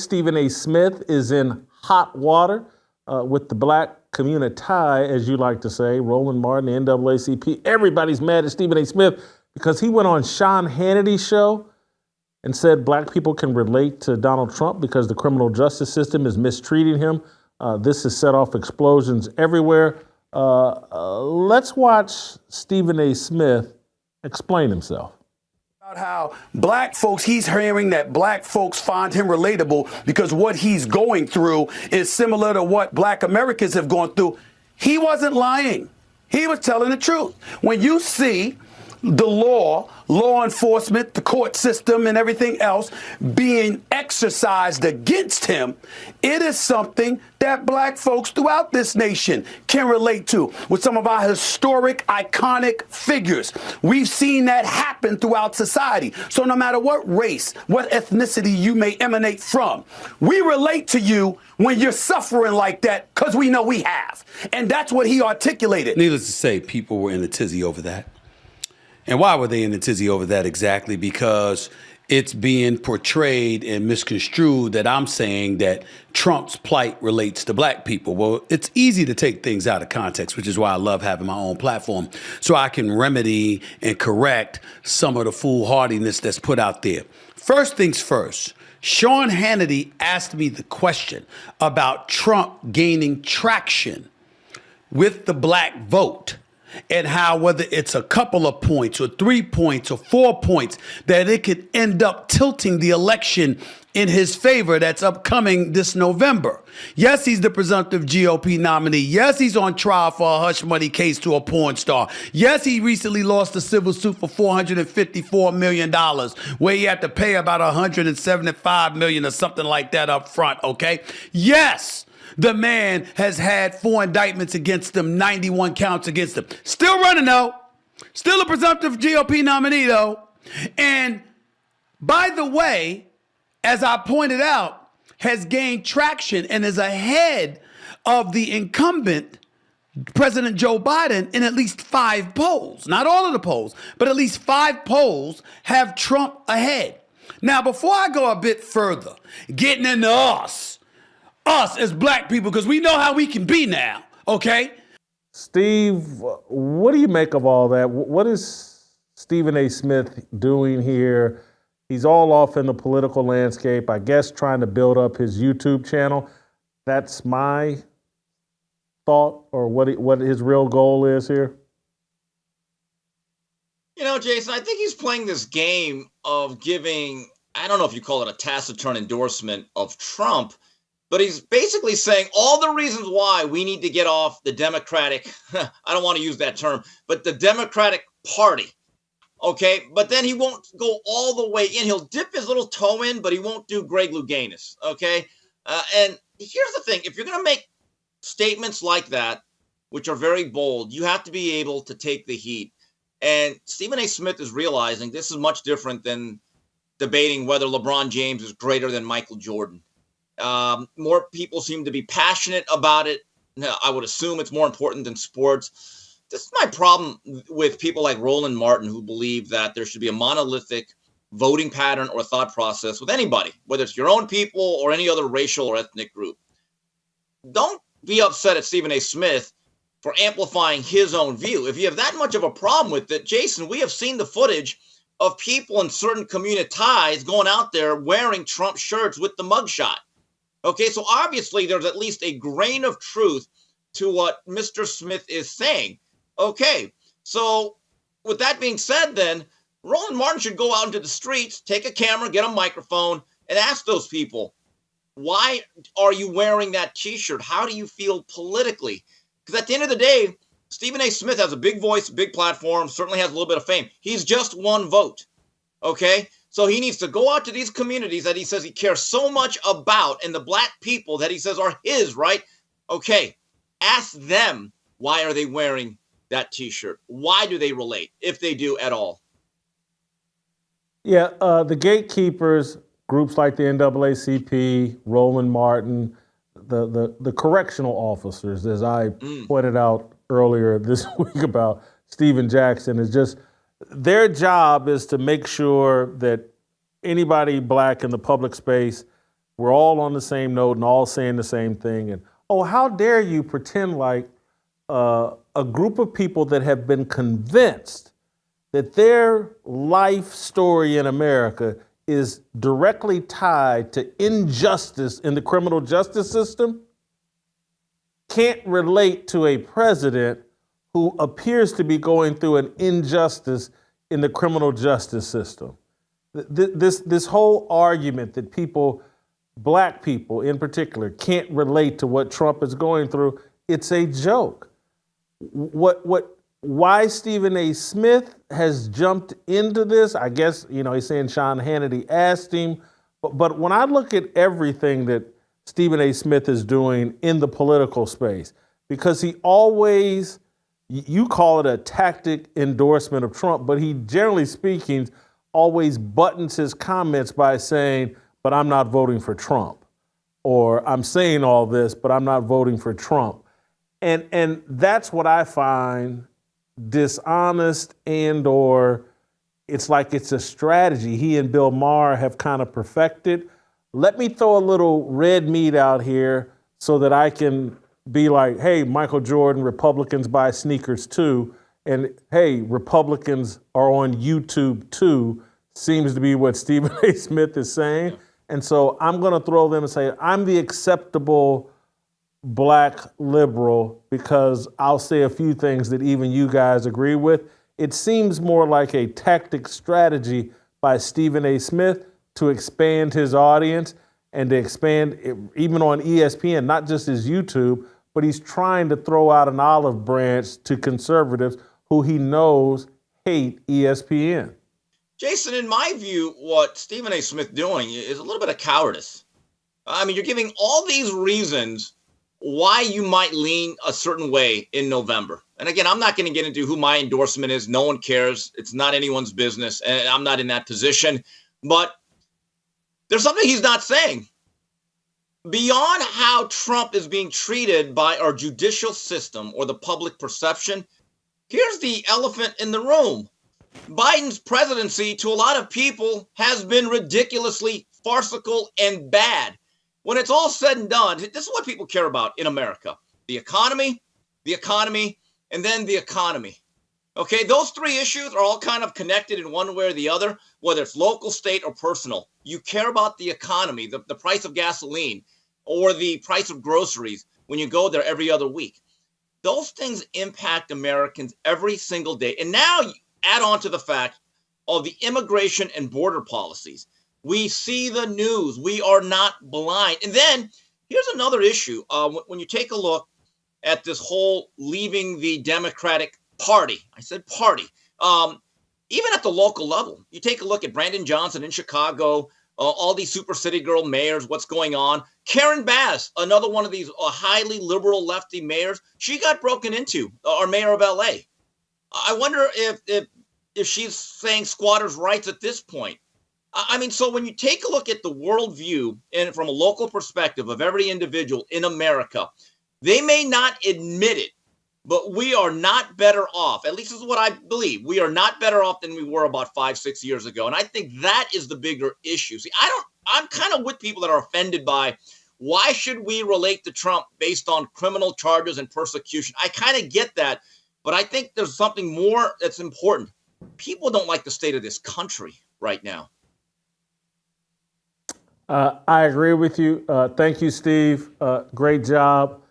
Stephen A. Smith is in hot water with the black community, as you like to say. Roland Martin, the NAACP. Everybody's mad at Stephen A. Smith because he went on Sean Hannity's show and said black people can relate to Donald Trump because the criminal justice system is mistreating him. This has set off explosions everywhere. Let's watch Stephen A. Smith explain himself. About how black folks, he's hearing that black folks find him relatable because what he's going through is similar to what black Americans have gone through. He wasn't lying. He was telling the truth. When you see the law enforcement, the court system, and everything else being exercised against him, it is something that black folks throughout this nation can relate to with some of our historic, iconic figures. We've seen that happen throughout society. So no matter what race, what ethnicity you may emanate from, we relate to you when you're suffering like that because we know we have. And that's what he articulated. Needless to say, people were in a tizzy over that. And why were they in a tizzy over that exactly? Because it's being portrayed and misconstrued that I'm saying that Trump's plight relates to black people. Well, it's easy to take things out of context, which is why I love having my own platform, so I can remedy and correct some of the foolhardiness that's put out there. First things first, Sean Hannity asked me the question about Trump gaining traction with the black vote, and how whether it's a couple of points or 3 points or 4 points, that it could end up tilting the election in his favor that's upcoming this November. Yes, he's the presumptive GOP nominee. Yes, he's on trial for a hush money case to a porn star. Yes, he recently lost a civil suit for $454 million, where he had to pay about $175 million or something like that up front, okay? Yes, the man has had 4 indictments against him, 91 counts against him. Still running, though. Still a presumptive GOP nominee, though. And by the way, as I pointed out, has gained traction and is ahead of the incumbent, President Joe Biden, in at least 5 polls. Not all of the polls, but at least 5 polls have Trump ahead. Now, before I go a bit further, getting into us as black people, because we know how we can be now, okay? Steve, what do you make of all that? What is Stephen A. Smith doing here? He's all off in the political landscape, I guess trying to build up his YouTube channel. That's my thought, or what his real goal is here. You know, Jason, I think he's playing this game of giving, I don't know if you call it a taciturn endorsement of Trump, but he's basically saying all the reasons why we need to get off the Democratic, I don't want to use that term, but the Democratic Party. Okay, but then he won't go all the way in. He'll dip his little toe in, but he won't do Greg Louganis. Okay, and here's the thing: if you're going to make statements like that, which are very bold, you have to be able to take the heat. And Stephen A. Smith is realizing this is much different than debating whether LeBron James is greater than Michael Jordan. More people seem to be passionate about it. I would assume it's more important than sports. This is my problem with people like Roland Martin, who believe that there should be a monolithic voting pattern or thought process with anybody, whether it's your own people or any other racial or ethnic group. Don't be upset at Stephen A. Smith for amplifying his own view. If you have that much of a problem with it, Jason, we have seen the footage of people in certain communities going out there wearing Trump shirts with the mugshot. Okay, so obviously there's at least a grain of truth to what Mr. Smith is saying. Okay, so with that being said, then, Roland Martin should go out into the streets, take a camera, get a microphone, and ask those people, why are you wearing that T-shirt? How do you feel politically? Because at the end of the day, Stephen A. Smith has a big voice, big platform, certainly has a little bit of fame. He's just one vote, okay? So he needs to go out to these communities that he says he cares so much about, and the black people that he says are his, right? Okay, ask them, why are they wearing that T-shirt? Why do they relate, if they do at all? Yeah, the gatekeepers, groups like the NAACP, Roland Martin, the correctional officers, as I pointed out earlier this week about Stephen Jackson, is just their job is to make sure that anybody black in the public space we're all on the same note and all saying the same thing. And, oh, how dare you pretend like a group of people that have been convinced that their life story in America is directly tied to injustice in the criminal justice system can't relate to a president who appears to be going through an injustice in the criminal justice system. This whole argument that people, black people in particular, can't relate to what Trump is going through, it's a joke. Why Stephen A. Smith has jumped into this, I guess, he's saying Sean Hannity asked him, but when I look at everything that Stephen A. Smith is doing in the political space, because he always, you call it a tactic endorsement of Trump, but he, generally speaking, always buttons his comments by saying, but I'm not voting for Trump, or I'm saying all this, but I'm not voting for Trump. And that's what I find dishonest, and or it's like it's a strategy he and Bill Maher have kind of perfected. Let me throw a little red meat out here so that I can be like, hey, Michael Jordan, Republicans buy sneakers too. And hey, Republicans are on YouTube too, seems to be what Stephen A. Smith is saying. And so I'm going to throw them and say, I'm the acceptable black liberal because I'll say a few things that even you guys agree with. It seems more like a tactic strategy by Stephen A. Smith to expand his audience and to expand even on ESPN, not just his YouTube, but he's trying to throw out an olive branch to conservatives who he knows hate ESPN. Jason, in my view, what Stephen A. Smith doing is a little bit of cowardice. I mean, you're giving all these reasons why you might lean a certain way in November. And again, I'm not going to get into who my endorsement is. No one cares. It's not anyone's business. And I'm not in that position. But there's something he's not saying. Beyond how Trump is being treated by our judicial system or the public perception, here's the elephant in the room. Biden's presidency, to a lot of people, has been ridiculously farcical and bad. When it's all said and done, this is what people care about in America. The economy, and then the economy. Okay, those three issues are all kind of connected in one way or the other, whether it's local, state, or personal. You care about the economy, the price of gasoline, or the price of groceries when you go there every other week. Those things impact Americans every single day. And now you add on to the fact of the immigration and border policies. We see the news. We are not blind. And then here's another issue. When you take a look at this whole leaving the Democratic Party, I said party, even at the local level, you take a look at Brandon Johnson in Chicago, all these super city girl mayors, what's going on. Karen Bass, another one of these highly liberal lefty mayors, she got broken into, our mayor of LA. I wonder if she's saying squatters' rights at this point. I mean, so when you take a look at the worldview and from a local perspective of every individual in America, they may not admit it, but we are not better off. At least this is what I believe. We are not better off than we were about 5-6 years ago. And I think that is the bigger issue. See, I'm kind of with people that are offended by why should we relate to Trump based on criminal charges and persecution? I kind of get that, but I think there's something more that's important. People don't like the state of this country right now. I agree with you. Thank you, Steve. Great job.